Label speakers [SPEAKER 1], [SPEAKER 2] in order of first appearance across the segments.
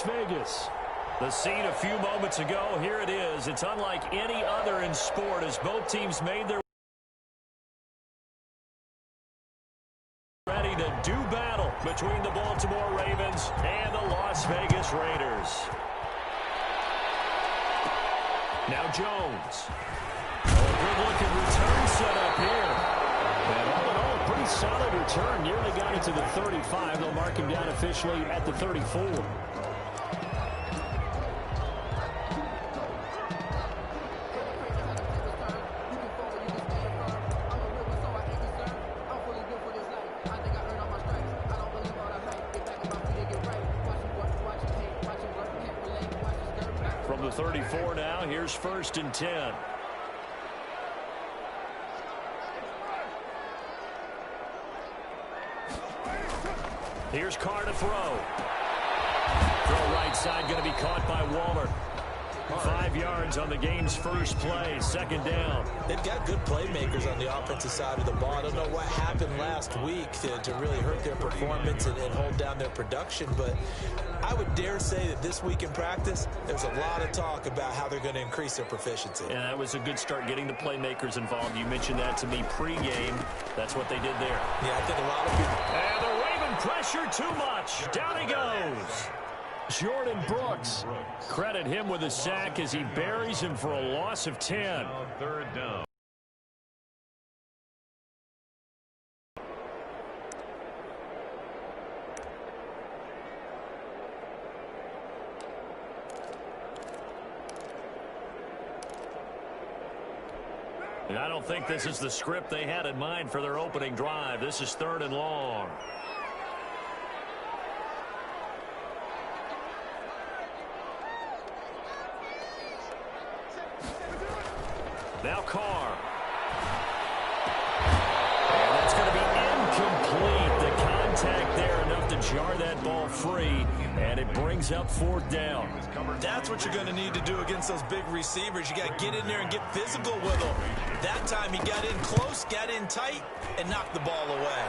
[SPEAKER 1] Vegas. The scene a few moments ago, here it is. It's unlike any other in sport as both teams made their ready to do battle between the Baltimore Ravens and the Las Vegas Raiders. Now Jones. A good-looking return set up here. And all in all, a pretty solid return. Nearly got it to the 35. They'll mark him down officially at the 34. From the 34 now, here's 1st and 10. Here's Carr to throw. Throw right side, going to be caught by Waller. 5 yards on the game's first play, 2nd down.
[SPEAKER 2] They've got good playmakers on the offensive side of the ball. I don't know what happened last week to really hurt their performance and hold down their production, but I would dare say that this week in practice, there's a lot of talk about how they're going to increase their proficiency.
[SPEAKER 1] And that was a good start getting the playmakers involved. You mentioned that to me pregame. That's what they did there.
[SPEAKER 2] Yeah, I think a lot of people.
[SPEAKER 1] And the Raven pressure too much. Down he goes. Jordan Brooks. Credit him with a sack as he buries him for a loss of 10. 3rd down. And I don't think this is the script they had in mind for their opening drive. This is 3rd and long. Now Carr. And that's going to be incomplete. The contact there enough to jar that ball free, and it brings up 4th down.
[SPEAKER 2] That's what you're going to need to do against those big receivers. You got to get in there and get physical with them. That time he got in close, got in tight, and knocked the ball away.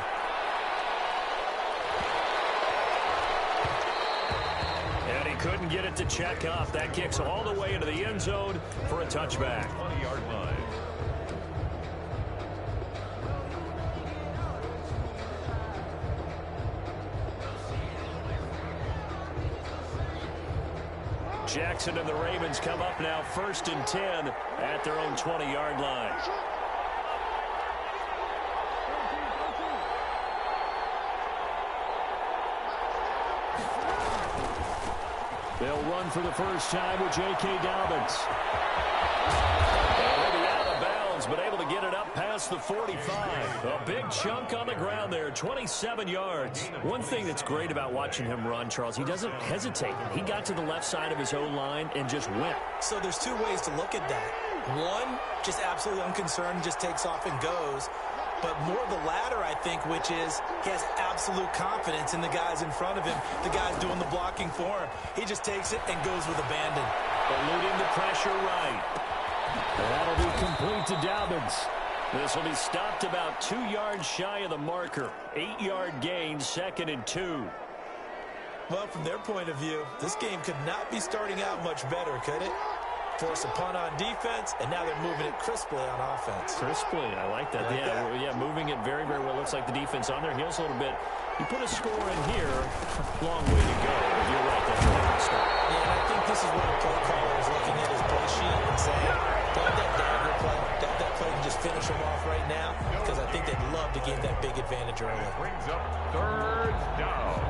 [SPEAKER 1] And he couldn't get it to check up. That kicks all the way into the end zone for a touchback. 20-yard line. Jackson and the Ravens come up now 1st and 10 at their own 20-yard line. They'll run for the first time with J.K. Dobbins. Maybe out of bounds, but able to get it up past the 45. A big chunk on the ground there, 27 yards. One thing that's great about watching him run, Charles, he doesn't hesitate. He got to the left side of his own line and just went.
[SPEAKER 2] So there's 2 ways to look at that. One, just absolutely unconcerned, just takes off and goes. but more the latter, I think, which is he has absolute confidence in the guys in front of him, the guys doing the blocking for him. He just takes it and goes with abandon.
[SPEAKER 1] Eluding the pressure right. That'll be complete to Dobbins. This will be stopped about 2 yards shy of the marker. 8-yard gain, 2nd and 2.
[SPEAKER 2] Well, from their point of view, this game could not be starting out much better, could it? Force a punt on defense, and now they're moving it crisply on offense.
[SPEAKER 1] Crisply, I like that. Yeah, moving it very, very well. Looks like the defense on their heels a little bit. You put a score in here, long way to go. You're right, that's where they start.
[SPEAKER 2] Yeah, and I think this is where the play caller is looking at his play sheet and saying, don't that dagger play, that play and just finish them off right now, because I think they'd love to gain that big advantage early.
[SPEAKER 3] Brings up 3rd down.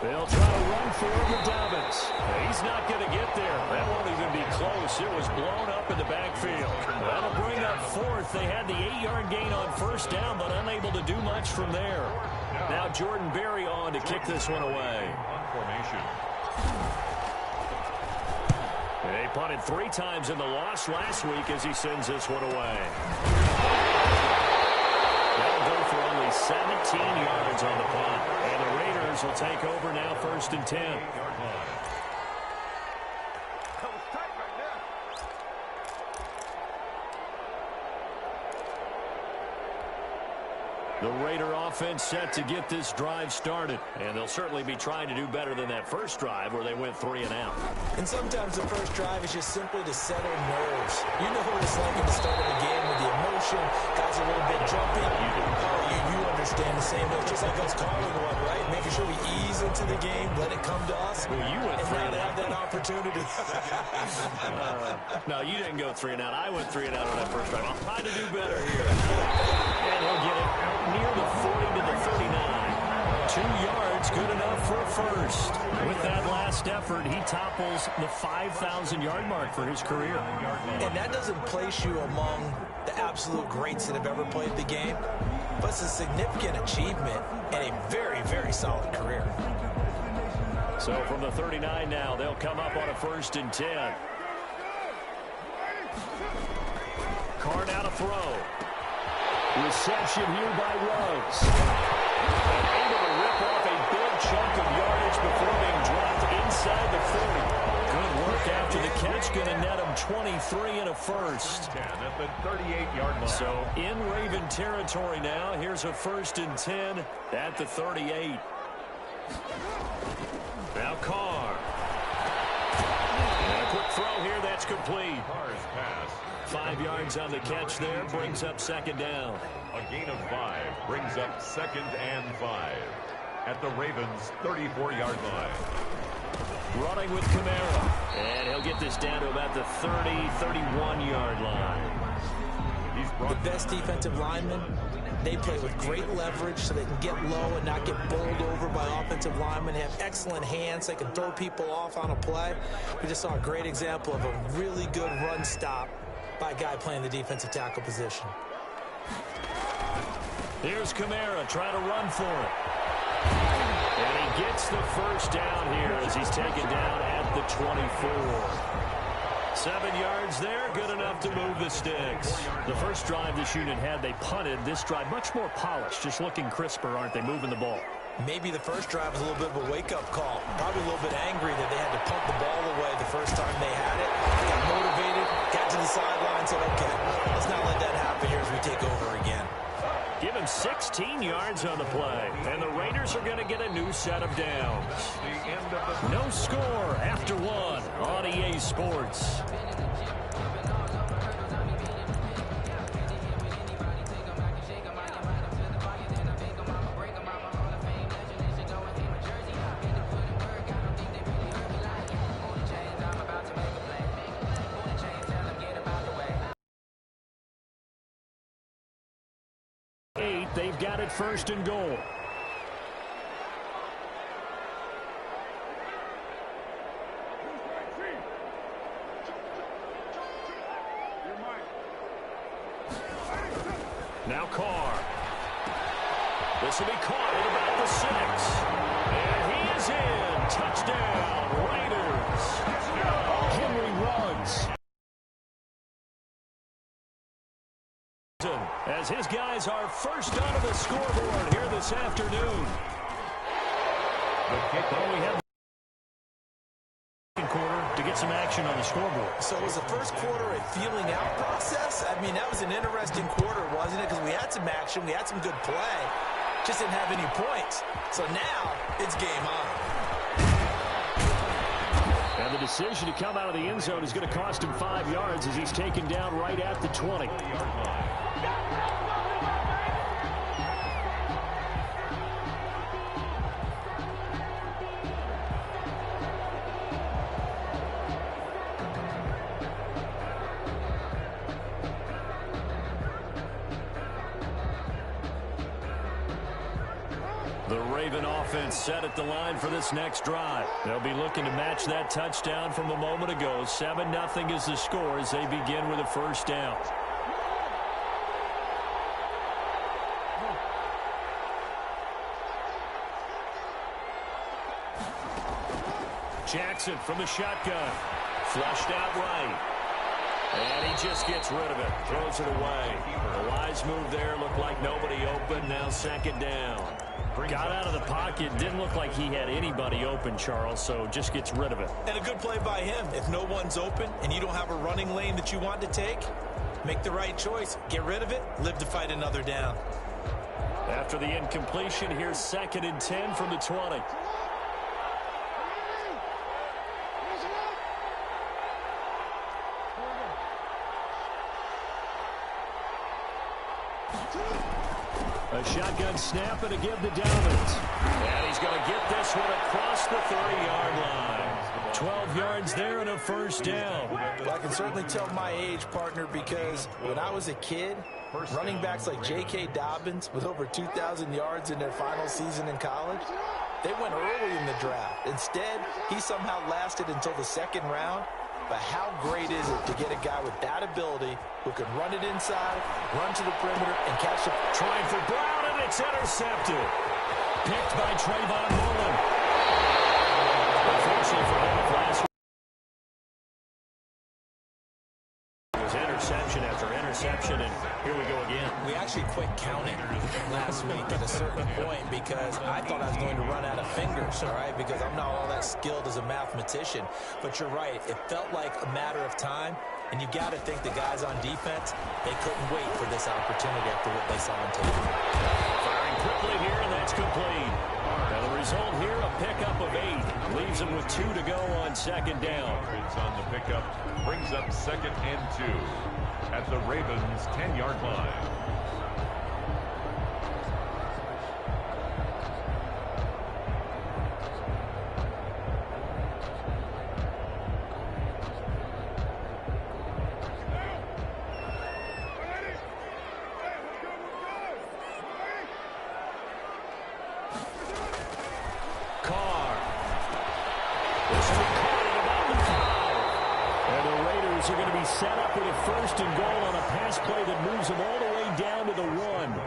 [SPEAKER 1] They'll try to run for it with Dobbins. He's not going to get there. That won't even be close. It was blown up in the backfield. That'll bring up 4th. They had the 8-yard gain on 1st down, but unable to do much from there. Now Jordan Berry on to kick this one away.
[SPEAKER 3] Formation.
[SPEAKER 1] They punted 3 times in the loss last week as he sends this one away. That'll go for only 17 yards on the punt. And the Raiders will take over now, 1st and 10. The Raider offense set to get this drive started. And they'll certainly be trying to do better than that first drive where they went 3 and out.
[SPEAKER 2] And sometimes the first drive is just simply to settle nerves. You know what it's like at the start of the game with the emotion. Guys are a little bit jumpy. You understand the same way. It's just like us calling one, right? Making sure we ease into the game, let it come to us.
[SPEAKER 1] Well, you went 3 and out.
[SPEAKER 2] Have that opportunity.
[SPEAKER 1] No, you didn't go 3 and out. I went 3 and out on that first drive. I'll try to do better here. And he'll get it near the 40 to the 39. 2 yards, good enough for a first. With that last effort, he topples the 5,000-yard mark for his career.
[SPEAKER 2] And that doesn't place you among the absolute greats that have ever played the game, but it's a significant achievement and a very, very solid career.
[SPEAKER 1] So from the 39 now, they'll come up on a 1st and 10. Carr now to throw. Reception here by Ruggs. Able to rip off a big chunk of yardage before being dropped inside the 40. Good work after the catch. Going to net him 23 and a first.
[SPEAKER 3] At the 38-yard line.
[SPEAKER 1] So in Raven territory now. Here's a 1st and 10 at the 38. Now Carr. And a quick throw here. That's complete.
[SPEAKER 3] Carr's pass.
[SPEAKER 1] 5 yards on the catch there. Brings up 2nd down.
[SPEAKER 3] A gain of 5 brings up 2nd and 5 at the Ravens' 34-yard line.
[SPEAKER 1] Running with Kamara. And he'll get this down to about the 30, 31-yard line.
[SPEAKER 2] The best defensive linemen, they play with great leverage so they can get low and not get bowled over by offensive linemen. They have excellent hands. They can throw people off on a play. We just saw a great example of a really good run stop by a guy playing the defensive tackle position.
[SPEAKER 1] Here's Kamara trying to run for it. And he gets the first down here as he's taken down at the 24. 7 yards there, good enough to move the sticks. The first drive this unit had, they punted. This drive, much more polished, just looking crisper, aren't they, moving the ball?
[SPEAKER 2] Maybe the first drive was a little bit of a wake-up call. Probably a little bit angry that they had to punt the ball away the first time they had it. They got motivated, got to the sideline, said, okay, let's not let that happen here as we take over again.
[SPEAKER 1] Give him 16 yards on the play. And the Raiders are going to get a new set of downs. No score after 1 on EA Sports. snap. They've got it 1st and goal. Now Carr. This will be caught at about the 6. And he is in. Touchdown, Raiders. Henry runs. As his guys are first onto the scoreboard here this afternoon. Well, we have the quarter to get some action on the scoreboard.
[SPEAKER 2] So was the first quarter a feeling out process? I mean, that was an interesting quarter, wasn't it? Because we had some action, we had some good play, just didn't have any points. So now it's game on.
[SPEAKER 1] And the decision to come out of the end zone is going to cost him 5 yards as he's taken down right at the 20. The Raven offense set at the line for this next drive. They'll be looking to match that touchdown from a moment ago. 7-0 is the score as they begin with a first down. Jackson from the shotgun. Flushed out right. And he just gets rid of it. Throws it away. A wise move there. Looked like nobody open. Now 2nd down. Got out of the pocket. Didn't look like he had anybody open, Charles, so just gets rid of it.
[SPEAKER 2] And a good play by him. If no one's open and you don't have a running lane that you want to take, make the right choice. Get rid of it. Live to fight another down.
[SPEAKER 1] After the incompletion, here's 2nd and 10 from the 20. A shotgun snap and to give the dominance. And he's going to get this one across the 30-yard line. 12 yards there and a first down.
[SPEAKER 2] Well, I can certainly tell my age, partner, because when I was a kid, running backs like J.K. Dobbins with over 2,000 yards in their final season in college, they went early in the draft. Instead, he somehow lasted until the 2nd round. But how great is it to get a guy with that ability who can run it inside, run to the perimeter, and catch it.
[SPEAKER 1] Trying for Brown, and it's intercepted. Picked by Trayvon Mullen. Unfortunately for him, last week was interception after interception, and here we go again.
[SPEAKER 2] We actually quit counting last week at a certain point because I thought I was going to run out of fingers, all right, because I'm not all that skilled as a mathematician. But you're right. It felt like a matter of time, and you got to think the guys on defense, they couldn't wait for this opportunity after what they saw on tape.
[SPEAKER 1] Firing quickly here, and that's complete. Now the result here, a pickup of 8. Leaves him with 2 to go on 2nd down.
[SPEAKER 3] It's on the pickup. Brings up 2nd and 2 at the Ravens' 10-yard line.
[SPEAKER 1] Are going to be set up with a 1st and goal on a pass play that moves them all the way down to the 1.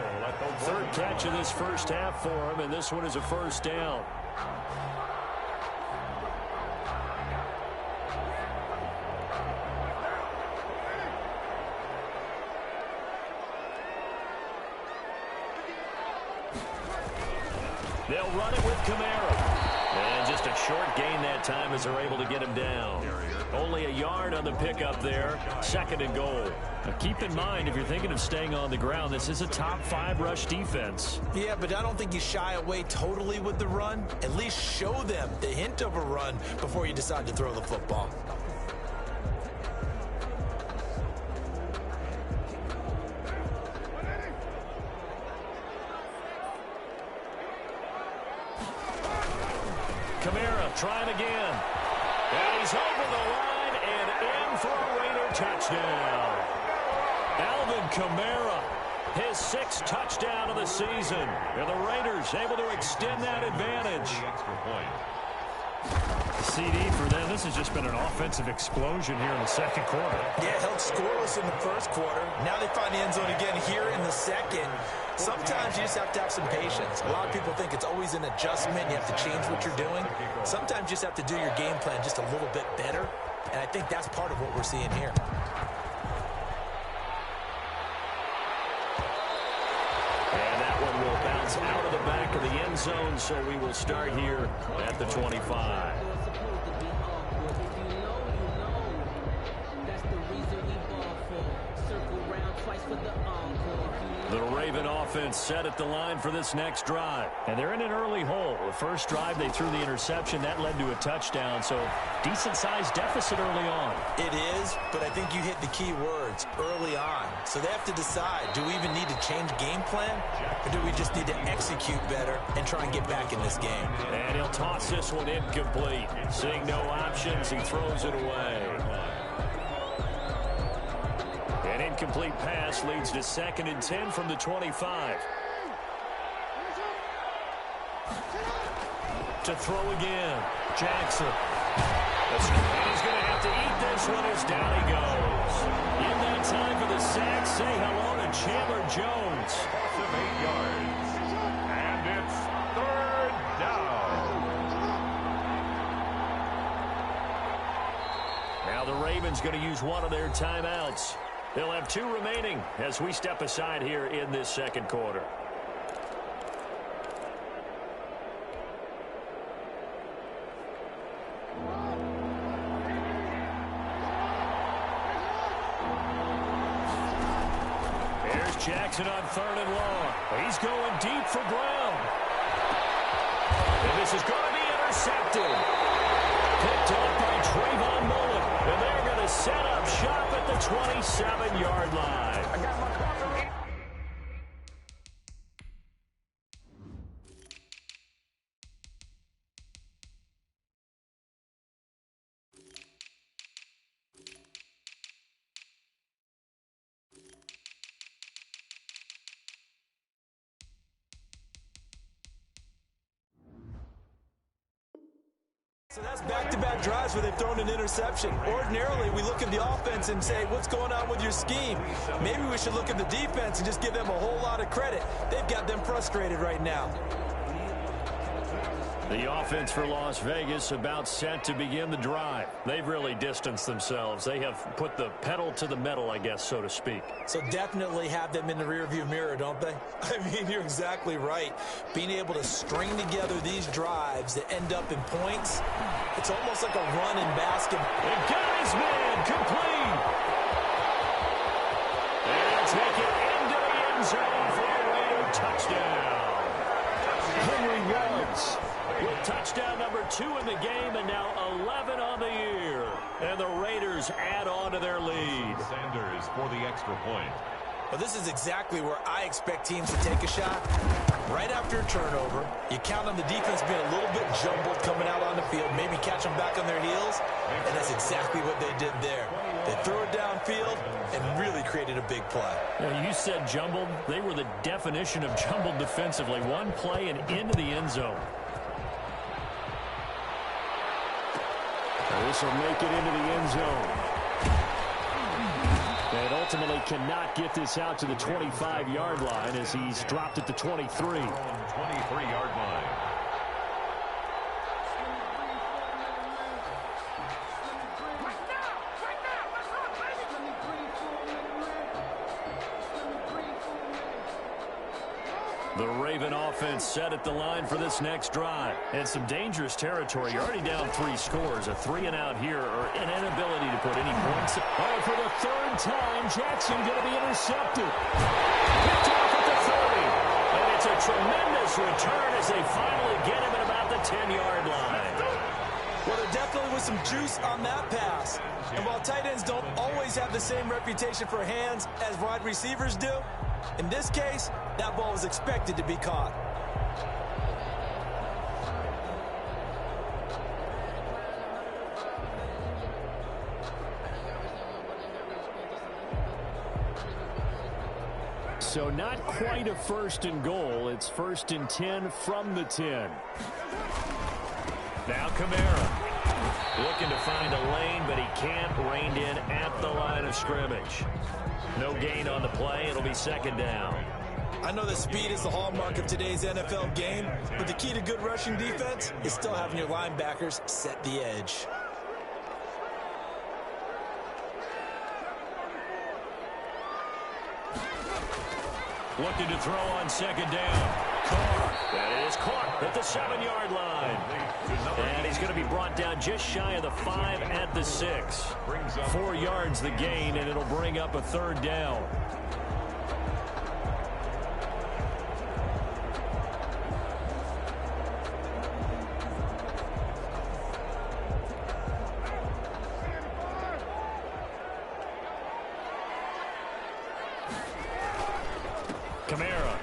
[SPEAKER 1] 3rd catch of this first half for him, and this one is a first down. They'll run it with Kamara. And just a short gain that time as they're able to get him down. Only a yard on the pickup there. 2nd and goal. Now keep in mind, if you're thinking of staying on the ground, this is a top 5 rush defense.
[SPEAKER 2] Yeah, but I don't think you shy away totally with the run. At least show them the hint of a run before you decide to throw the football.
[SPEAKER 1] Kamara trying again. And he's over the line and in for a Raider touchdown. Alvin Kamara his 6th touchdown of the season. And the Raiders able to extend that advantage.
[SPEAKER 3] Extra point.
[SPEAKER 1] CD for them. This has just been an offensive explosion here in the second quarter.
[SPEAKER 2] Yeah, held scoreless in the first quarter. Now they find the end zone again here in the second. Sometimes you just have to have some patience. A lot of people think it's always an adjustment. You have to change what you're doing. Sometimes you just have to do your game plan just a little bit better. And I think that's part of what we're seeing here.
[SPEAKER 1] And that one will bounce out of the back of the end zone, so we will start here at the 25. The Raven offense set at the line for this next drive. And they're in an early hole. The first drive, they threw the interception. That led to a touchdown, so decent-sized deficit early on.
[SPEAKER 2] It is, but I think you hit the key words, early on. So they have to decide, do we even need to change game plan, or do we just need to execute better and try and get back in this game?
[SPEAKER 1] And he'll toss this one incomplete. Seeing no options, he throws it away. An incomplete pass leads to 2nd and 10 from the 25. To throw again. Jackson. And he's going to have to eat this one as down he goes. In that time for the sack, say hello to Chandler Jones.
[SPEAKER 3] Loss of 8 yards. And it's 3rd down.
[SPEAKER 1] Now the Ravens going to use one of their timeouts. They'll have 2 remaining as we step aside here in this second quarter. There's Jackson on 3rd and long. He's going deep for Brown. And this is going to be intercepted. Picked up by Trayvon Mullen. And they're going to set up shop at the 27-yard line. I got my cover.
[SPEAKER 2] So that's back-to-back drives where they've thrown an interception. Ordinarily, we look at the offense and say, what's going on with your scheme? Maybe we should look at the defense and just give them a whole lot of credit. They've got them frustrated right now.
[SPEAKER 1] The offense for Las Vegas about set to begin the drive. They've really distanced themselves. They have put the pedal to the metal, I guess, so to speak.
[SPEAKER 2] So definitely have them in the rearview mirror, don't they? I mean, you're exactly right. Being able to string together these drives that end up in points, it's almost like a run in basketball.
[SPEAKER 1] The guy's man complete. And take it into the end zone for a Raider touchdown. Henry Ruggs with touchdown number 2 in the game, and now 11 on the year. And the Raiders add on to their lead.
[SPEAKER 3] Sanders for the extra point.
[SPEAKER 2] Well, this is exactly where I expect teams to take a shot. Right after a turnover, you count on the defense being a little bit jumbled coming out on the field, maybe catch them back on their heels, and that's exactly what they did there. They threw it downfield and really created a big play.
[SPEAKER 1] You said jumbled. They were the definition of jumbled defensively. One play and into the end zone. This will make it into the end zone. And ultimately cannot get this out to the 25-yard line as he's dropped at the 23.
[SPEAKER 3] 23-yard line.
[SPEAKER 1] The Raven offense set at the line for this next drive. And some dangerous territory. You're already down 3 scores. A 3-and-out here or an inability to put any points. Oh, for the 3rd time, Jackson going to be intercepted. Picked off at the 30. And it's a tremendous return as they finally get him at about the 10-yard line.
[SPEAKER 2] Well, there definitely was some juice on that pass. And while tight ends don't always have the same reputation for hands as wide receivers do, in this case, that ball was expected to be caught.
[SPEAKER 1] So not quite a 1st and goal. It's 1st and 10 from the 10. Now Kamara looking to find a lane, but he can't. Reined in at the line of scrimmage. No gain on the play. It'll be 2nd down.
[SPEAKER 2] I know that speed is the hallmark of today's NFL game, but the key to good rushing defense is still having your linebackers set the edge.
[SPEAKER 1] Looking to throw on 2nd down. Carr. That is caught at the 7-yard line. And he's going to be brought down just shy of the 5 at the 6. 4 yards the gain, and it'll bring up a 3rd down. Kamara.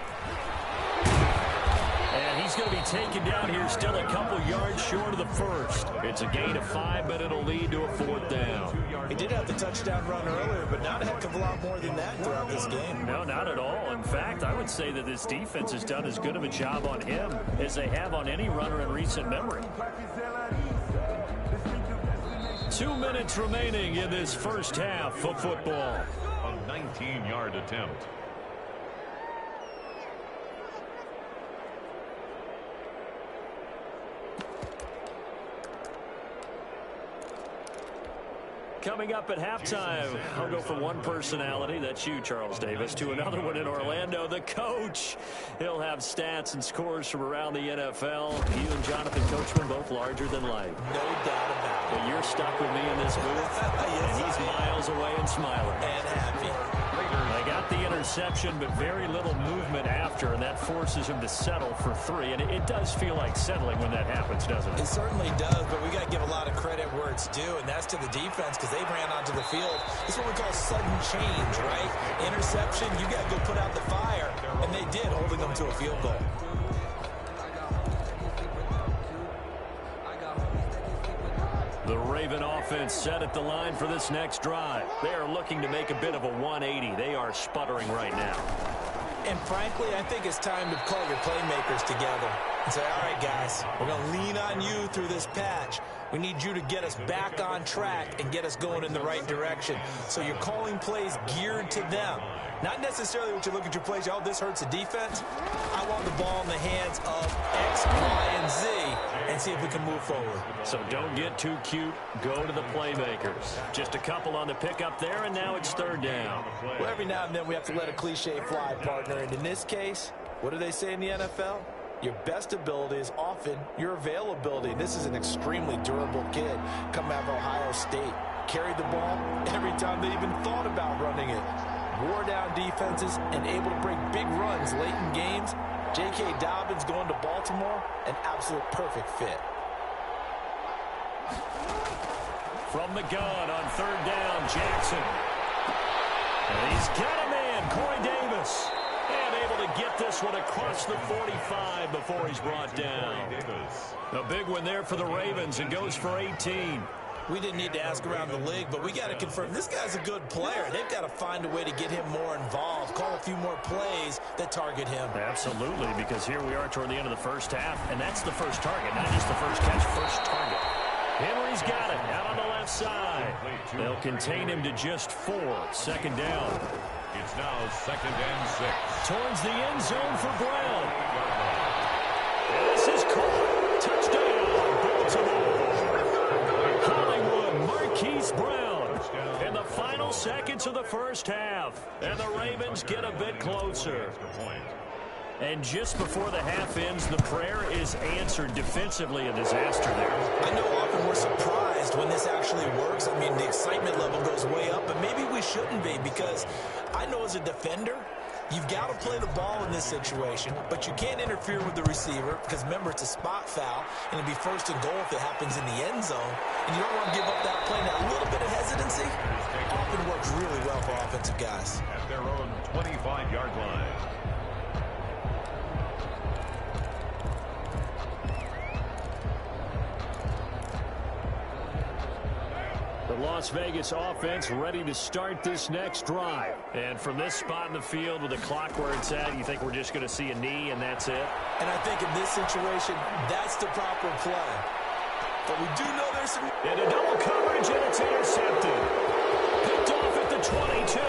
[SPEAKER 1] And he's going to be taken down here, still a couple yards short of the 1st. It's a gain of 5, but it'll lead to a 4th down.
[SPEAKER 2] He did have the touchdown run earlier, but not a heck of a lot more than that throughout this game.
[SPEAKER 1] No, not at all. In fact, I would say that this defense has done as good of a job on him as they have on any runner in recent memory. 2 minutes remaining in this 1st half of football.
[SPEAKER 3] A 19-yard attempt.
[SPEAKER 1] Coming up at halftime, I'll go from one personality, that's you, Charles Davis, to another one in Orlando, the coach. He'll have stats and scores from around the NFL. You and Jonathan Coachman both larger than life.
[SPEAKER 2] No doubt about it.
[SPEAKER 1] But you're stuck with me in this booth,
[SPEAKER 2] yes,
[SPEAKER 1] and he's miles away and smiling.
[SPEAKER 2] And happy.
[SPEAKER 1] They got the interception, but very little movement after, and that forces him to settle for 3. And it does feel like settling when that happens, doesn't it?
[SPEAKER 2] It certainly does, but we got to give a lot of credit where it's due, and that's to the defense because they ran onto the field. This is what we call sudden change, right? Interception, you got to go put out the fire, and they did, holding them to a field goal.
[SPEAKER 1] The Raven offense set at the line for this next drive. They are looking to make a bit of a 180. They are sputtering right now.
[SPEAKER 2] And frankly, I think it's time to call your playmakers together and say, all right, guys, we're going to lean on you through this patch. We need you to get us back on track and get us going in the right direction. So you're calling plays geared to them. Not necessarily what you look at your plays, oh, this hurts the defense. I want the ball in the hands of X, Y, and Z and see if we can move forward.
[SPEAKER 1] So don't get too cute. Go to the playmakers. Just a couple on the pickup there, and now it's 3rd down.
[SPEAKER 2] Well, every now and then we have to let a cliche fly, partner. And in this case, what do they say in the NFL? Your best ability is often your availability. This is an extremely durable kid coming out of Ohio State. Carried the ball every time they even thought about running it. Wore down defenses and able to break big runs late in games. J.K. Dobbins going to Baltimore, an absolute perfect fit.
[SPEAKER 1] From the gun on 3rd down, Jackson. And he's got a man, Corey Davis. And able to get this one across the 45 before he's brought down. A big one there for the Ravens. It goes for 18.
[SPEAKER 2] We didn't need to ask around the league, but we got to confirm this guy's a good player. They've got to find a way to get him more involved, call a few more plays that target him.
[SPEAKER 1] Absolutely, because here we are toward the end of the 1st half, and that's the first target, not just the first catch, first target. Henry's got it out on the left side. They'll contain him to just 4. 2nd down.
[SPEAKER 3] It's now 2nd and 6.
[SPEAKER 1] Towards the end zone for Brown. This is caught. Touchdown, Baltimore. Hollywood Marquise Brown in the final seconds of the 1st half. And the Ravens get a bit closer. And just before the half ends, the prayer is answered. Defensively, a disaster there.
[SPEAKER 2] I know often we're surprised when this actually works. I mean, the excitement level goes way up, but maybe we shouldn't be because I know as a defender, you've got to play the ball in this situation, but you can't interfere with the receiver because, remember, it's a spot foul, and it'd be 1st and goal if it happens in the end zone, and you don't want to give up that play. Now, a little bit of hesitancy often works really well for offensive guys.
[SPEAKER 3] At their own 25-yard line.
[SPEAKER 1] The Las Vegas offense ready to start this next drive. And from this spot in the field with the clock where it's at, you think we're just going to see a knee and that's it?
[SPEAKER 2] And I think in this situation, that's the proper play. But we do know there's some...
[SPEAKER 1] Into double coverage, and it's intercepted. Picked off at the 22.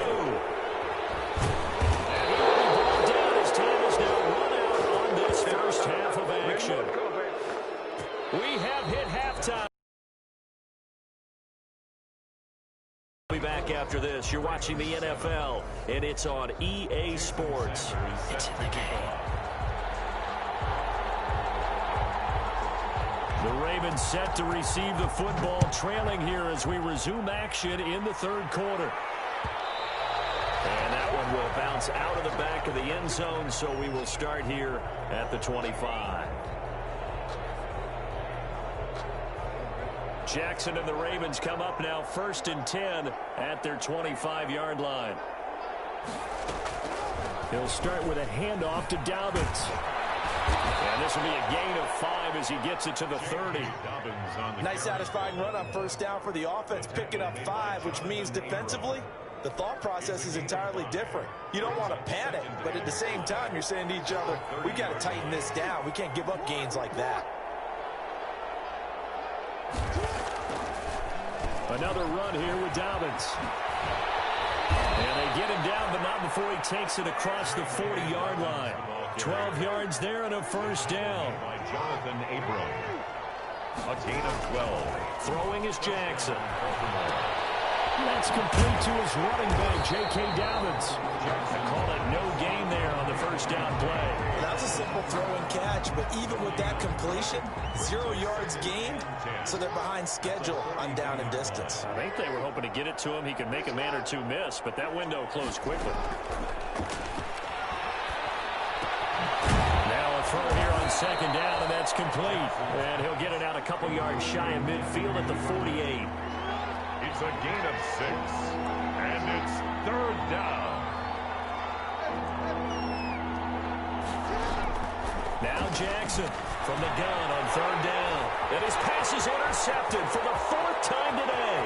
[SPEAKER 1] And he will be brought down as time is now run out on this first half of action. We have hit halftime. We'll be back after this. You're watching the NFL, and it's on EA Sports. It's in the game. The Ravens set to receive the football, trailing here as we resume action in the third quarter. And that one will bounce out of the back of the end zone, so we will start here at the 25. Jackson and the Ravens come up now 1st and 10 at their 25-yard line. He'll start with a handoff to Dobbins. And this will be a gain of 5 as he gets it to the 30.
[SPEAKER 2] Nice satisfying run on first down for the offense, picking up 5, which means defensively, the thought process is entirely different. You don't want to panic, but at the same time, you're saying to each other, we got to tighten this down. We can't give up gains like that.
[SPEAKER 1] Another run here with Dobbins. And they get him down, but not before he takes it across the 40-yard line. 12 yards there and a first down.
[SPEAKER 3] By Jonathan Abram. A gain of 12.
[SPEAKER 1] Throwing is Jackson. That's complete to his running back, J.K. Dobbins. Call it no gain there on the first down play.
[SPEAKER 2] That's a simple throw and catch, but even with that completion, 0 yards gained, so they're behind schedule on down and distance.
[SPEAKER 1] I think they were hoping to get it to him. He could make a man or two miss, but that window closed quickly. Now a throw here on second down, and that's complete. And he'll get it out a couple yards shy of midfield at the 48.
[SPEAKER 3] It's a gain of 6, and it's third down.
[SPEAKER 1] Now Jackson from the gun on third down. And his pass is intercepted for the 4th time today.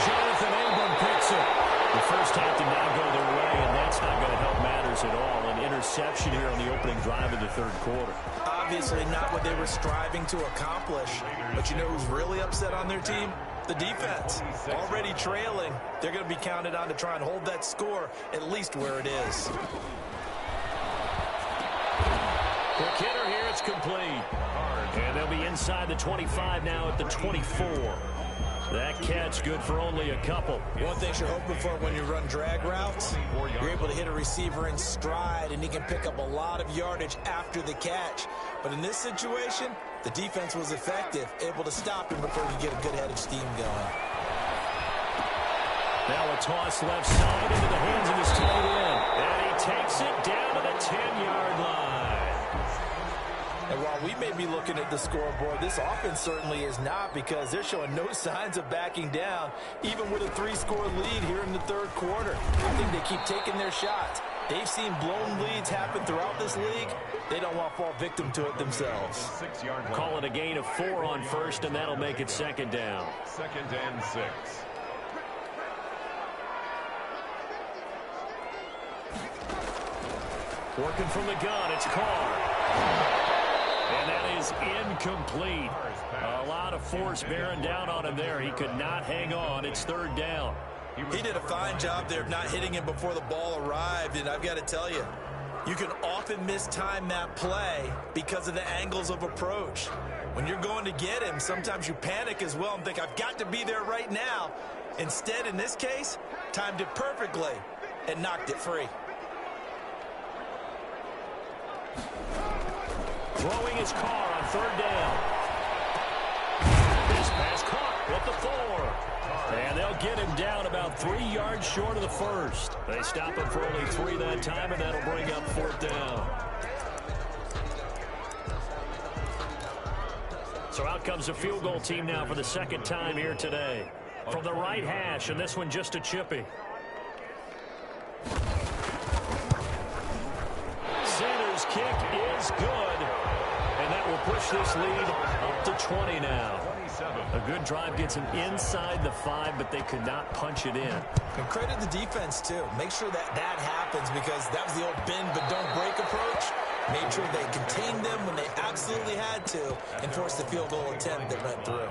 [SPEAKER 1] Jonathan Abram picks it. The first half did not go their way, and that's not going to help matters at all. An interception here on the opening drive of the third quarter.
[SPEAKER 2] Obviously not what they were striving to accomplish. But you know who's really upset on their team? The defense. Already trailing. They're going to be counted on to try and hold that score at least where it is.
[SPEAKER 1] Quick hitter here, it's complete. And they'll be inside the 25 now at the 24. That catch good for only a couple.
[SPEAKER 2] One thing you're hoping for when you run drag routes, you're able to hit a receiver in stride, and he can pick up a lot of yardage after the catch. But in this situation, the defense was effective, able to stop him before you get a good head of steam going.
[SPEAKER 1] Now a toss left side into the hands of his tight end. And he takes it down to the 10-yard line.
[SPEAKER 2] And while we may be looking at the scoreboard, this offense certainly is not, because they're showing no signs of backing down, even with a 3-score lead here in the third quarter. I think they keep taking their shots. They've seen blown leads happen throughout this league. They don't want to fall victim to it themselves.
[SPEAKER 1] Call it a gain of 4 on first, and that'll make it second down.
[SPEAKER 3] 2nd and 6.
[SPEAKER 1] Working from the gun, it's Carr. And that is incomplete. A lot of force bearing down on him there. He could not hang on. It's third down.
[SPEAKER 2] He did a fine job there of not hitting him before the ball arrived, and I've got to tell you, you can often mistime that play because of the angles of approach. When you're going to get him, sometimes you panic as well and think, I've got to be there right now. Instead, in this case, timed it perfectly and knocked it free.
[SPEAKER 1] Throwing his Carr on third down. This pass caught with the 4. And they'll get him down about 3 yards short of the first. They stop him for only 3 that time, and that'll bring up 4th down. So out comes the field goal team now for the 2nd time here today. From the right hash, and this one just a chippy. Sanders' kick is good. And that will push this lead up to 20 now. A good drive gets them inside the 5, but they could not punch it in.
[SPEAKER 2] And credit the defense, too. Make sure that that happens, because that was the old bend but don't break approach. Made sure they contained them when they absolutely had to and forced the field goal attempt that went through.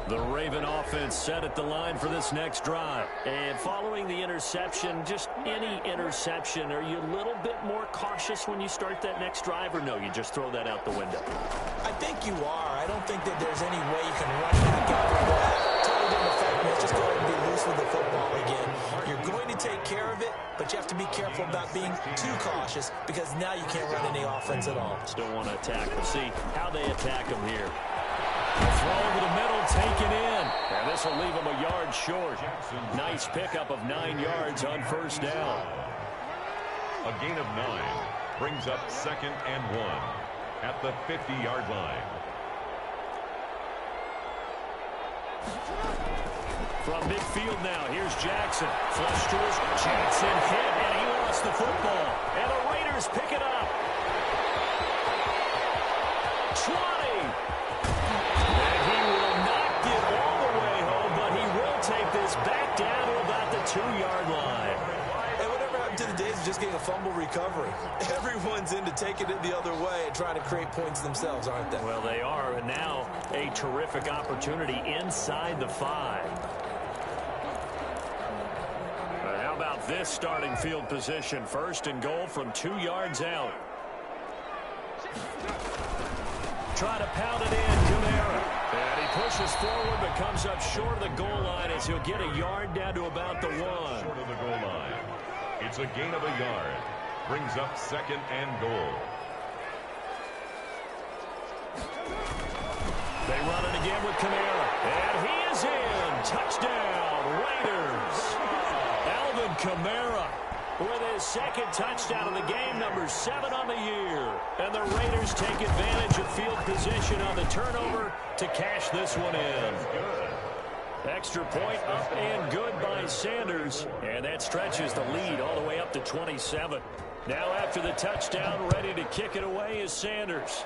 [SPEAKER 1] The Raven offense set at the line for this next drive. And following the interception, just any interception, are you a little bit more cautious when you start that next drive, or no, you just throw that out the window?
[SPEAKER 2] I think you are. I don't think that there's any way you can run back out of that. Totally didn't affect me. Just go ahead and be loose with the football again. You're going to take care of it, but you have to be careful about being too cautious, because now you can't run any offense at all.
[SPEAKER 1] Still want to attack. We'll see how they attack them here. Throw over the middle, taken in. And this will leave him a yard short. Nice pickup of 9 yards on first down.
[SPEAKER 3] A gain of 9 brings up 2nd and 1 at the 50-yard line.
[SPEAKER 1] From midfield now, here's Jackson. Flush to his Jackson hit, and he lost the football. And the Raiders pick it up. 20. Back down to about the 2-yard line.
[SPEAKER 2] And whatever happened to the days of just getting a fumble recovery? Everyone's into taking it the other way and trying to create points themselves, aren't they?
[SPEAKER 1] Well, they are, and now a terrific opportunity inside the 5. How about this starting field position? 1st and goal from 2 yards out. Try to pound it in, Kamara. And he pushes forward but comes up short of the goal line as he'll get a yard down to about the 1.
[SPEAKER 3] Short of the goal line. It's a gain of a yard. Brings up 2nd and goal.
[SPEAKER 1] They run it again with Kamara. And he is in. Touchdown, Raiders. Alvin Kamara with his 2nd touchdown of the game, number 7 on the year. And the Raiders take advantage of field position on the turnover to cash this one in. Extra point up and good by Sanders. And that stretches the lead all the way up to 27. Now after the touchdown, ready to kick it away is Sanders.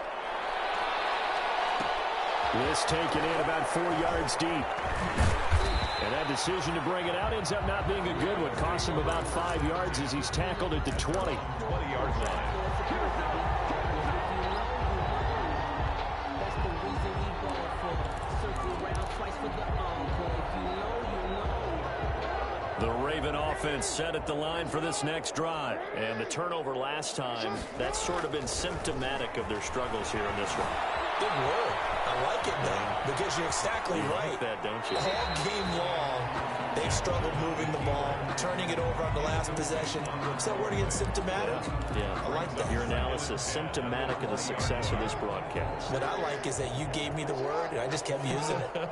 [SPEAKER 1] This taken in about 4 yards deep. And that decision to bring it out ends up not being a good one. Costs him about 5 yards as he's tackled at the 20.
[SPEAKER 3] 20-yard line.
[SPEAKER 1] The Raven offense set at the line for this next drive. And the turnover last time, that's sort of been symptomatic of their struggles here in this one.
[SPEAKER 2] Good word. I like it, though, because you're exactly right.
[SPEAKER 1] Like that, don't you?
[SPEAKER 2] All game long, they've struggled moving the ball, turning it over on the last possession. Is that word again, symptomatic?
[SPEAKER 1] Yeah.
[SPEAKER 2] I like that.
[SPEAKER 1] Your analysis, symptomatic of the success of this broadcast.
[SPEAKER 2] What I like is that you gave me the word, and I just kept using it.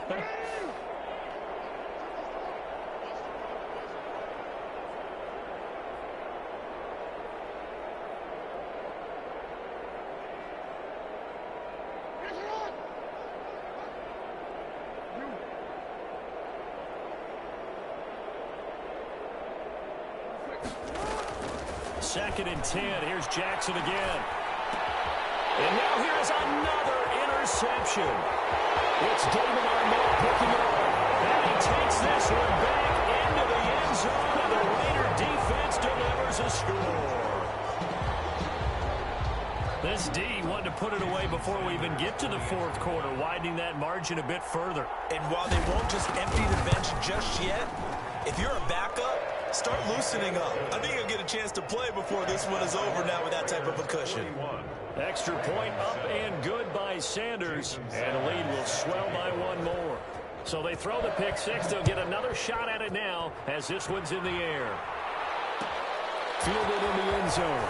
[SPEAKER 1] Second and 10. Here's Jackson again. And now here's another interception. It's David Arnett picking it up. And he takes this one back into the end zone, and the Raider defense delivers a score. This D wanted to put it away before we even get to the 4th quarter, widening that margin a bit further.
[SPEAKER 2] And while they won't just empty the bench just yet, if you're a backup, start loosening up. I think you'll get a chance to play before this one is over now with that type of a cushion.
[SPEAKER 1] Extra point up and good by Sanders. And the lead will swell by 1 more. So they throw the pick 6. They'll get another shot at it now as this one's in the air. Fielded in the end zone.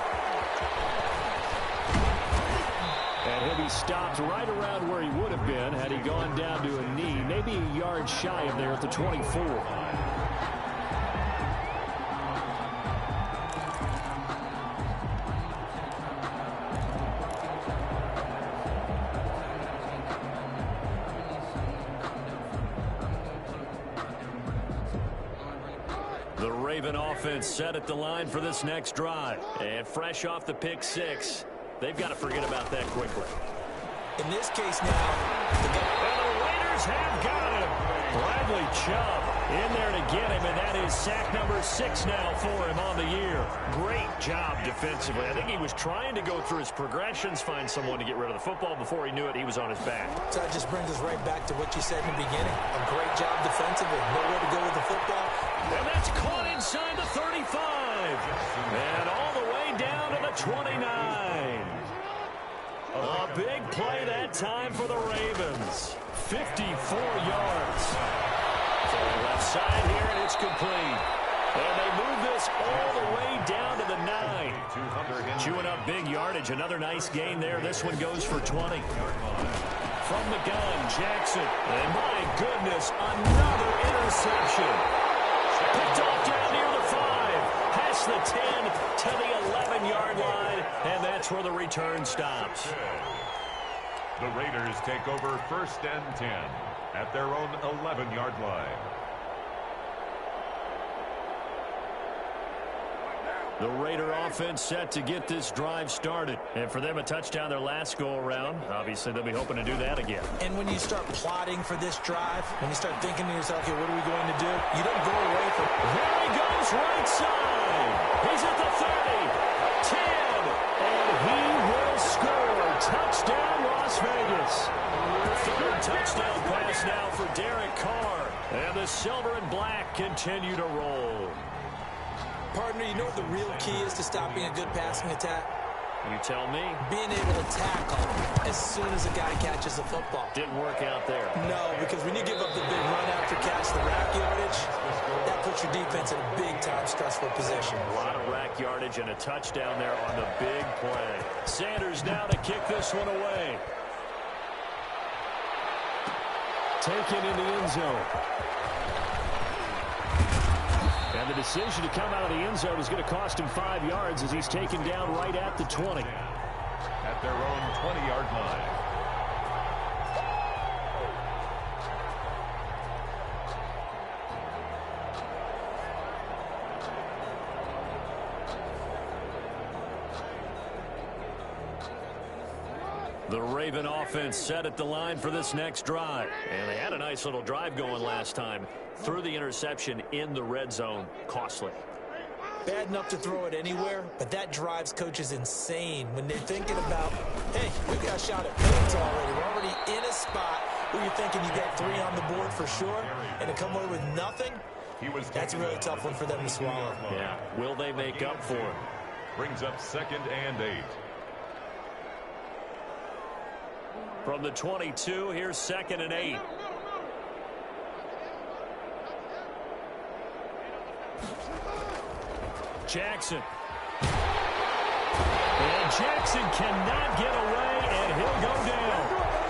[SPEAKER 1] And he'll be stopped right around where he would have been had he gone down to a knee. Maybe a yard shy of there at the 24. Raven offense set at the line for this next drive. And fresh off the pick six, they've got to forget about that quickly.
[SPEAKER 2] In this case now,
[SPEAKER 1] the Raiders have got him. Bradley Chubb in there to get him, and that is sack number 6 now for him on the year. Great job defensively. I think he was trying to go through his progressions, find someone to get rid of the football. Before he knew it, he was on his back.
[SPEAKER 2] So that just brings us right back to what you said in the beginning. A great job defensively. Nowhere to go with the football.
[SPEAKER 1] And that's caught inside the 35. And all the way down to the 29. A big play that time for the Ravens. 54 yards. So left side here, and it's complete. And they move this all the way down to the 9. Chewing up big yardage. Another nice gain there. This one goes for 20. From the gun, Jackson. And my goodness, another interception. Picked off down near the 5. Past the 10 to the 11-yard line. And that's where the return stops.
[SPEAKER 3] The Raiders take over 1st and 10 at their own 11-yard line.
[SPEAKER 1] The Raider offense set to get this drive started. And for them, a touchdown their last go-around. Obviously, they'll be hoping to do that again.
[SPEAKER 2] And when you start plotting for this drive, when you start thinking to yourself, okay, what are we going to do? You don't go away from...
[SPEAKER 1] There he goes, right side. He's at the 30, 10, and he will score. Touchdown, Las Vegas. Third touchdown pass now for Derek Carr. And the silver and black continue to roll.
[SPEAKER 2] Partner, you know what the real key is to stopping a good passing attack?
[SPEAKER 1] You tell me.
[SPEAKER 2] Being able to tackle as soon as a guy catches the football.
[SPEAKER 1] Didn't work out there.
[SPEAKER 2] No, because when you give up the big run after catch, the rack yardage, that puts your defense in a big-time stressful position.
[SPEAKER 1] A lot of rack yardage and a touchdown there on the big play. Sanders now to kick this one away. Taken in the end zone. And the decision to come out of the end zone is going to cost him 5 yards as he's taken down right at the 20.
[SPEAKER 3] At their own 20-yard line.
[SPEAKER 1] The Raven offense set at the line for this next drive. And they had a nice little drive going last time. Threw the interception in the red zone. Costly.
[SPEAKER 2] Bad enough to throw it anywhere, but that drives coaches insane when they're thinking about, hey, we've got a shot at points already. We're already in a spot where you're thinking you got 3 on the board for sure, and to come away with nothing, that's a really tough one for them to swallow.
[SPEAKER 1] Yeah. Will they make up for it?
[SPEAKER 3] Brings up 2nd and 8.
[SPEAKER 1] From the 22, here's 2nd and 8. Jackson. And Jackson cannot get away, and he'll go down.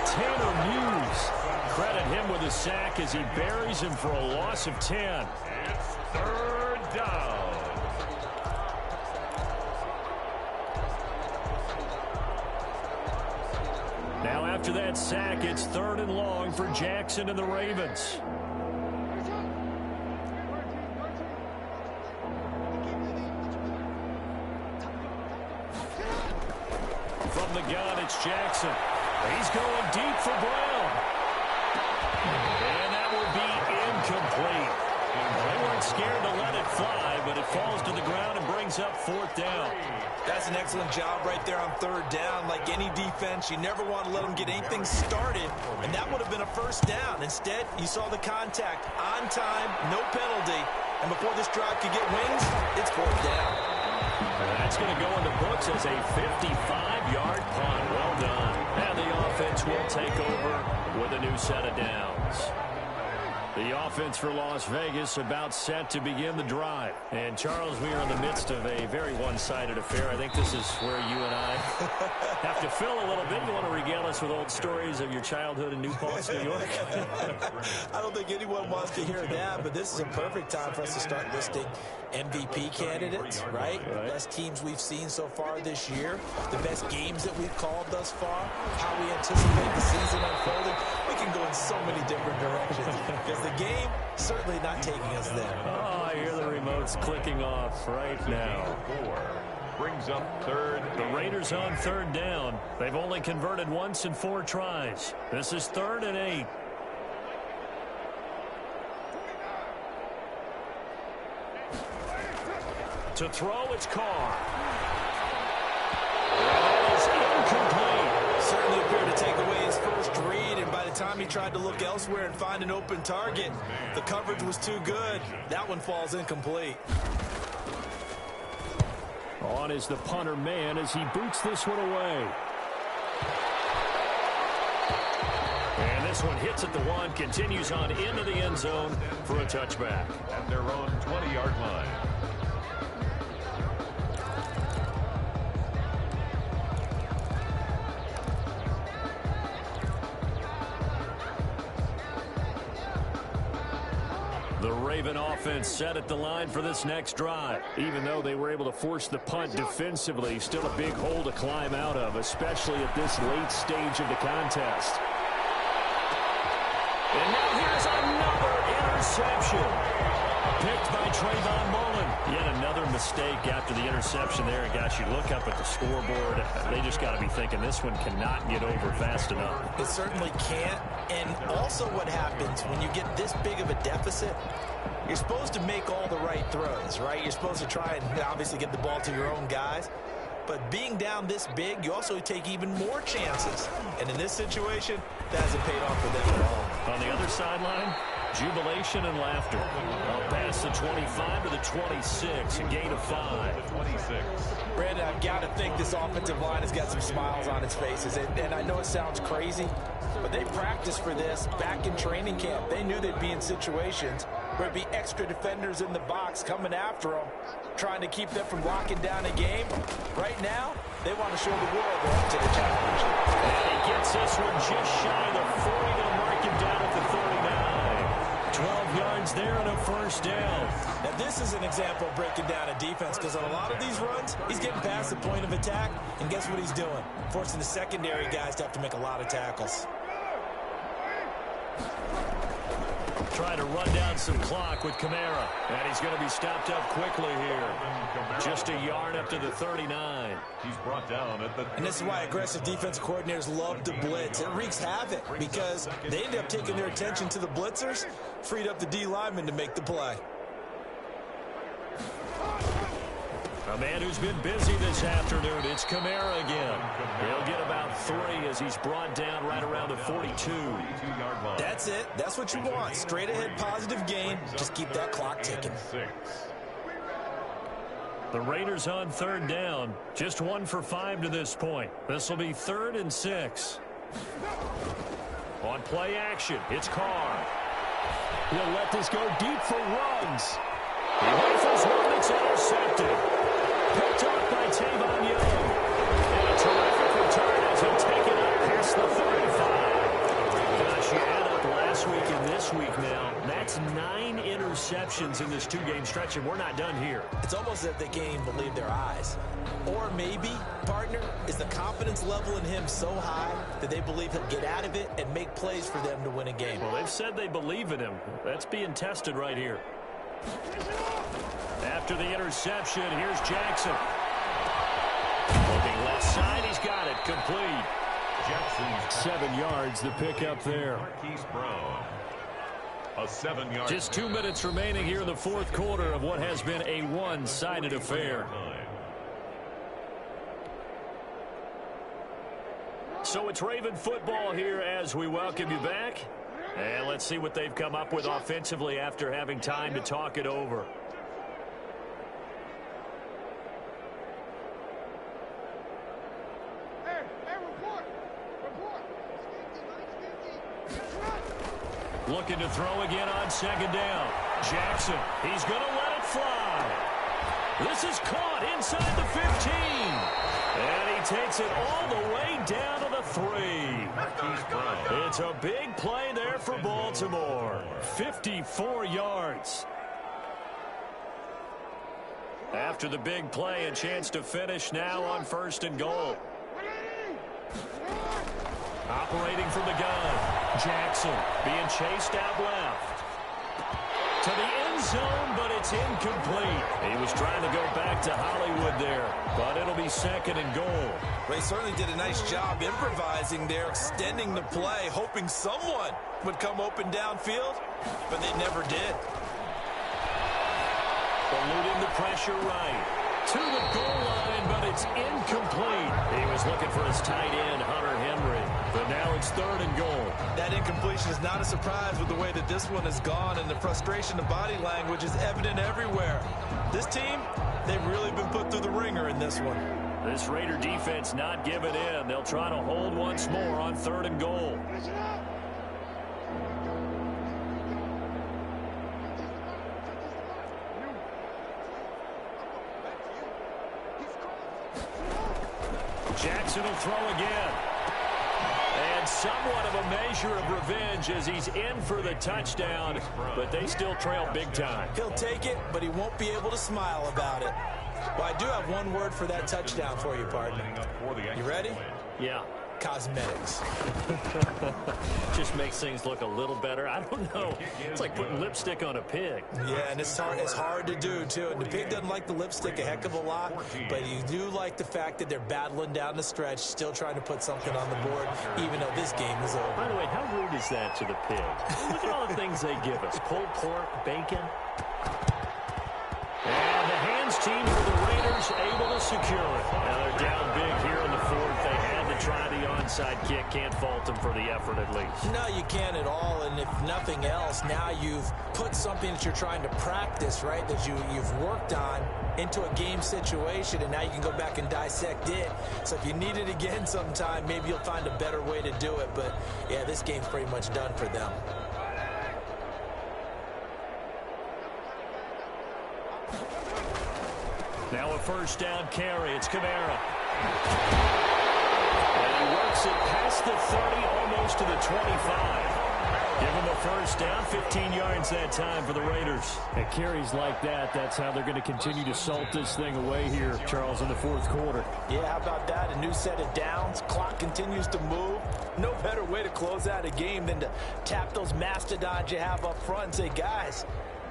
[SPEAKER 1] Tanner Muse. Credit him with a sack as he buries him for a loss of 10.
[SPEAKER 3] It's 3rd down.
[SPEAKER 1] Now after that sack, it's 3rd and long for Jackson and the Ravens. From the gun, it's Jackson. He's going deep for Brown. And that will be incomplete. They weren't scared to let it fly, but it falls to the ground and brings up 4th down.
[SPEAKER 2] That's an excellent job right there on 3rd down. Like any defense, you never want to let them get anything started, and that would have been a 1st down. Instead, you saw the contact on time, no penalty, and before this drive could get wings, it's 4th down.
[SPEAKER 1] That's going to go in the books as a 55-yard punt. Well done. And the offense will take over with a new set of downs. The offense for Las Vegas about set to begin the drive. And, Charles, we are in the midst of a very one-sided affair. I think this is where you and I have to fill a little bit. You want to regale us with old stories of your childhood in New Paltz, New York?
[SPEAKER 2] I don't think anyone wants to hear that, but this is a perfect time for us to start listing MVP candidates, right? The best teams we've seen so far this year, the best games that we've called thus far, how we anticipate the season unfolding. We can go in so many different directions because because the game certainly not taking us there.
[SPEAKER 1] Oh, I hear the remote's clicking off right now.
[SPEAKER 3] 4 brings up third.
[SPEAKER 1] The Raiders on third down. They've only converted once in 4 tries. This is 3rd and 8. To throw, it's Carr. That is incomplete.
[SPEAKER 2] Certainly appeared to take away his first read, and by the time he tried to look elsewhere and find an open target, the coverage was too good. That one falls incomplete.
[SPEAKER 1] On is the punter man as he boots this one away. And this one hits at the 1, continues on into the end zone for a touchback.
[SPEAKER 3] At their own 20-yard line.
[SPEAKER 1] The Raven offense set at the line for this next drive. Even though they were able to force the punt defensively, still a big hole to climb out of, especially at this late stage of the contest. And now here's another interception. Picked by Trayvon Mullen. Yet another mistake after the interception there. And gosh, you look up at the scoreboard, they just got to be thinking this one cannot get over fast enough.
[SPEAKER 2] It certainly can't. And also what happens when you get this big of a deficit, you're supposed to make all the right throws, right? You're supposed to try and obviously get the ball to your own guys. But being down this big, you also take even more chances. And in this situation, that hasn't paid off for them at all.
[SPEAKER 1] On the other sideline, jubilation and laughter. Past the 25 to the 26, a gain of 5.
[SPEAKER 3] 26.
[SPEAKER 2] Brandon, I've got to think this offensive line has got some smiles on its faces. And I know it sounds crazy, but they practiced for this back in training camp. They knew they'd be in situations where it'd be extra defenders in the box coming after them, trying to keep them from locking down a game. Right now, they want to show the world they're up to the challenge.
[SPEAKER 1] And he gets this one just shy of the 40. They'll mark him down at the 39. 12 yards there and a first down.
[SPEAKER 2] Now, this is an example of breaking down a defense, because on a lot of these runs, he's getting past the point of attack, and guess what he's doing? Forcing the secondary guys to have to make a lot of tackles.
[SPEAKER 1] Trying to run down some clock with Kamara. And he's going to be stopped up quickly here. Just a yard up to the 39.
[SPEAKER 3] He's brought down at the...
[SPEAKER 2] And this is why aggressive defensive coordinators love to blitz. It wreaks havoc because they end up taking their attention to the blitzers, freed up the D lineman to make the play.
[SPEAKER 1] A man who's been busy this afternoon. It's Kamara again. He'll get about 3 as he's brought down right around the 42.
[SPEAKER 2] That's it. That's what you want. Straight ahead positive gain. Just keep that clock ticking.
[SPEAKER 1] The Raiders on third down. Just 1 for 5 to this point. This will be 3rd and 6. On play action, it's Carr. He'll let this go deep for Ruggs. He rifles one that's intercepted. Picked up by Tavon Young. And a terrific return as he'll take it up past the 35. Gosh, you add up last week and this week now. That's 9 interceptions in this 2-game stretch, and we're not done here.
[SPEAKER 2] It's almost as if they can't even believe their eyes. Or maybe, partner, is the confidence level in him so high that they believe he'll get out of it and make plays for them to win a game.
[SPEAKER 1] Well, they've said they believe in him. That's being tested right here. After the interception, here's Jackson. Looking left side, he's got it. Complete.
[SPEAKER 3] Jackson's
[SPEAKER 1] 7 yards, the pickup there.
[SPEAKER 3] Marquise Brown. A 7-yard.
[SPEAKER 1] Just 2 minutes remaining here in the 4th quarter of what has been a one-sided affair. So it's Raven football here as we welcome you back. And let's see what they've come up with offensively after having time to talk it over. Looking to throw again on 2nd down. Jackson, he's going to let it fly. This is caught inside the 15. And he takes it all the way down to the 3. It's a big play there for Baltimore. 54 yards. After the big play, a chance to finish now on 1st and goal. Operating from the gun. Jackson being chased out left. To the end zone, but it's incomplete. He was trying to go back to Hollywood there, but it'll be 2nd and goal.
[SPEAKER 2] They certainly did a nice job improvising there, extending the play, hoping someone would come open downfield, but they never did.
[SPEAKER 1] Eluding the pressure right. To the goal line, but it's incomplete. He was looking for his tight end, Hunter Henry. But now it's 3rd and goal.
[SPEAKER 2] That incompletion is not a surprise with the way that this one has gone, and the frustration of body language is evident everywhere. This team, they've really been put through the ringer in this one.
[SPEAKER 1] This Raider defense not giving in. They'll try to hold once more on 3rd and goal. Jackson will throw again. And somewhat of a measure of revenge as he's in for the touchdown, but they still trail big time.
[SPEAKER 2] He'll take it, but he won't be able to smile about it. Well, I do have one word for that touchdown for you, partner. You ready?
[SPEAKER 1] Yeah.
[SPEAKER 2] Cosmetics.
[SPEAKER 1] Just makes things look a little better. I don't know. It's like putting lipstick on a pig.
[SPEAKER 2] Yeah, and it's hard to do, too. And the pig doesn't like the lipstick a heck of a lot, but you do like the fact that they're battling down the stretch, still trying to put something on the board, even though this game is over.
[SPEAKER 1] By the way, how rude is that to the pig? Look at all the things they give us. Pulled pork, bacon. And the hands team for the Raiders able to secure it. Now they're down big here in the 4th. They had to try the onside kick. Can't fault them for the effort at least.
[SPEAKER 2] No, you can't at all. And if nothing else, now you've put something that you're trying to practice, right, that you've worked on into a game situation, and now you can go back and dissect it. So if you need it again sometime, maybe you'll find a better way to do it. But, yeah, this game's pretty much done for them.
[SPEAKER 1] Now a 1st down carry. It's Kamara. And he works it past the 30, almost to the 25. Give him a 1st down, 15 yards that time for the Raiders. And carries like that, that's how they're going to continue to salt this thing away here, Charles, in the 4th quarter.
[SPEAKER 2] Yeah, how about that? A new set of downs. Clock continues to move. No better way to close out a game than to tap those mastodons you have up front and say, guys,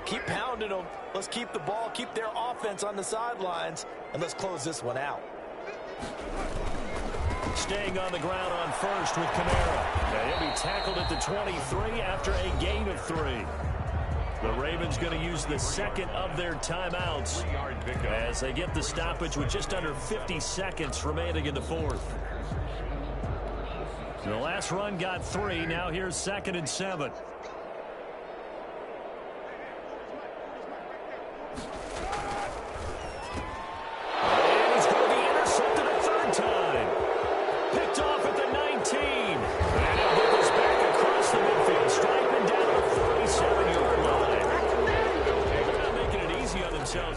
[SPEAKER 2] keep pounding them. Let's keep the ball, keep their offense on the sidelines, and let's close this one out.
[SPEAKER 1] Staying on the ground on 1st with Kamara. Now he'll be tackled at the 23 after a gain of 3. The Ravens going to use the 2nd of their timeouts as they get the stoppage with just under 50 seconds remaining in the 4th. The last run got 3. Now here's 2nd and 7.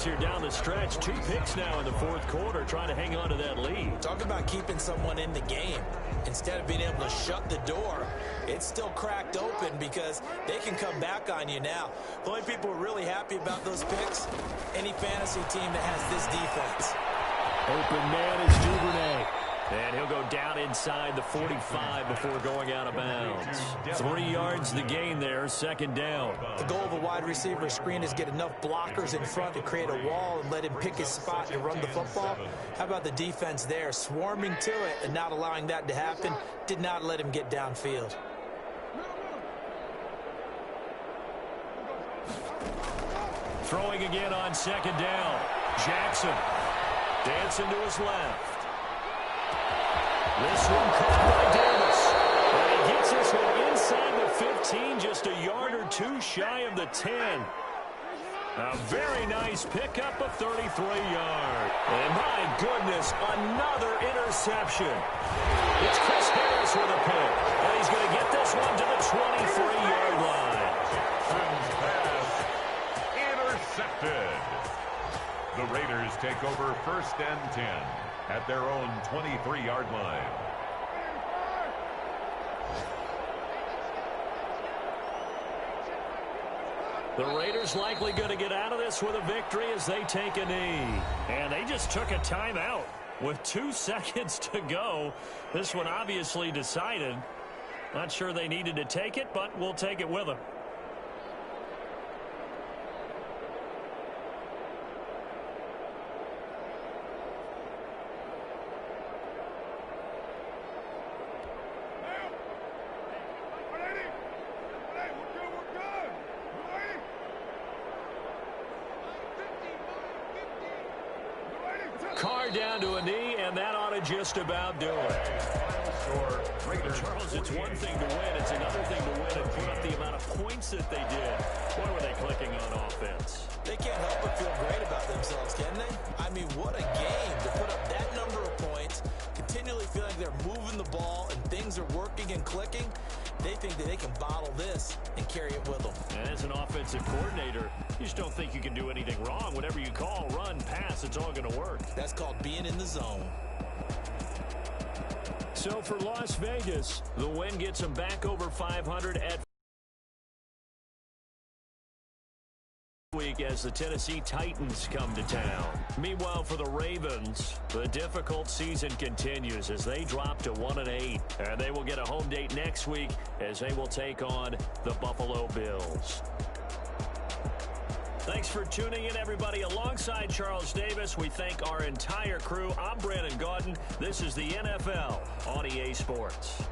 [SPEAKER 1] Here down the stretch, 2 picks now in the 4th quarter, trying to hang on to that lead.
[SPEAKER 2] Talk about keeping someone in the game. Instead of being able to shut the door, it's still cracked open because they can come back on you now. The only people who are really happy about those picks, any fantasy team that has this defense.
[SPEAKER 1] Open man is Duvernay. And he'll go down inside the 45 before going out of bounds. 3 yards the gain there, 2nd down.
[SPEAKER 2] The goal of a wide receiver screen is get enough blockers in front to create a wall and let him pick his spot to run the football. How about the defense there, swarming to it and not allowing that to happen? Did not let him get downfield.
[SPEAKER 1] Throwing again on 2nd down. Jackson dancing to his left. This one caught by Davis. And he gets this one inside the 15, just a yard or 2 shy of the 10. A very nice pickup of 33 yards. And my goodness, another interception. It's Chris Harris with a pick. And he's going to get this one to the 23-yard line.
[SPEAKER 3] Pass intercepted. The Raiders take over 1st and 10 at their own 23-yard line.
[SPEAKER 1] The Raiders likely going to get out of this with a victory as they take a knee. And they just took a timeout with 2 seconds to go. This one obviously decided. Not sure they needed to take it, but we'll take it with them. Carr down to a knee, and that ought to just about do it. Charles, it's one thing to win. It's another thing to win and put up the amount of points that they did. Boy, were they clicking on offense.
[SPEAKER 2] They can't help but feel great about themselves, can they? I mean, what a game to put up that number of points, continually feeling they're moving the ball and things are working and clicking. They think that they can bottle this and carry it with them.
[SPEAKER 1] And as an offensive coordinator, you just don't think you can do anything wrong. Whatever you call, run, pass, it's all going to work.
[SPEAKER 2] That's called being in the zone.
[SPEAKER 1] So for Las Vegas, the win gets them back over 500 at week as the Tennessee Titans come to town. Meanwhile, for the Ravens, the difficult season continues as they drop to 1-8, and they will get a home date next week as they will take on the Buffalo Bills. Thanks for tuning in, everybody. Alongside Charles Davis, we thank our entire crew. I'm Brandon Gaudin. This is the NFL on EA Sports.